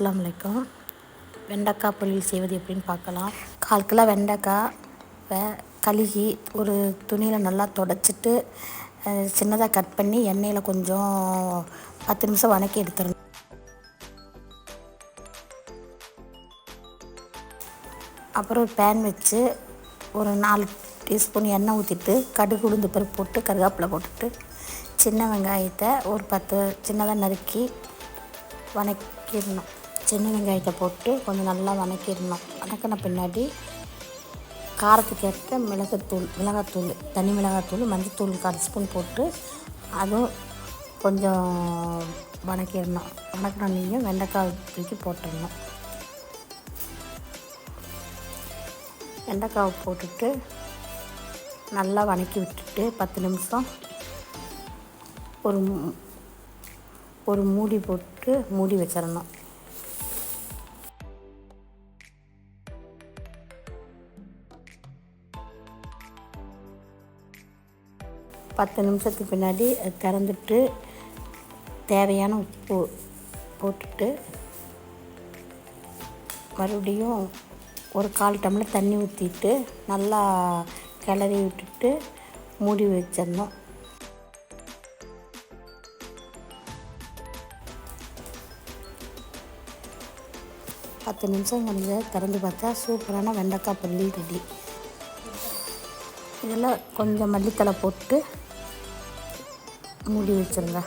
அஸ்ஸலாமு அலைக்கும். வெண்டைக்காய் பொரியல் செய்வது எப்படின்னு பார்க்கலாம். 1/4 கிலோ வெண்டைக்காய் கழுகி ஒரு துணியில் நல்லா துடைச்சிட்டு சின்னதாக கட் பண்ணி எண்ணெயில் கொஞ்சம் 10 நிமிஷம் வதக்கி எடுத்துடணும். அப்புறம் ஒரு பேன் வச்சு ஒரு 4 டீஸ்பூன் எண்ணெய் ஊற்றிட்டு கடுகு உளுந்து பருப்பு போட்டு கருவேப்பிலை போட்டுட்டு சின்ன வெங்காயத்தை ஒரு 10 சின்னதாக நறுக்கி வதக்கிடணும். சின்ன வெங்காயத்தை போட்டு கொஞ்சம் நல்லா வதக்கிடணும். வதக்கின பின்னாடி காரத்துக்கு ஏற்ற மிளகாத்தூள் தனி மிளகாத்தூள் மஞ்சத்தூள் 1/2 ஸ்பூன் போட்டு அதுவும் கொஞ்சம் வதக்கிடணும். வதக்கினோன்னையும் வெண்டைக்காய் தூக்கி போட்டுடணும். வெண்டைக்காவை போட்டுட்டு நல்லா வதக்கி விட்டுட்டு 10 நிமிஷம் ஒரு மூடி போட்டு மூடி வச்சிடணும். பத்து நிமிஷத்துக்கு பின்னாடி திறந்துட்டு தேவையான உப்பு போட்டுட்டு மறுபடியும் ஒரு 1/4 டம்ளர் தண்ணி ஊற்றிட்டு நல்லா கிளறி விட்டுட்டு மூடி வச்சிடணும். பத்து நிமிஷம் கொஞ்சம் திறந்து பார்த்தா சூப்பரான வெண்டைக்காய் பொரியல் ரெடி. இதில் கொஞ்சம் மல்லித்தழை போட்டு மூடி வச்சுருங்க.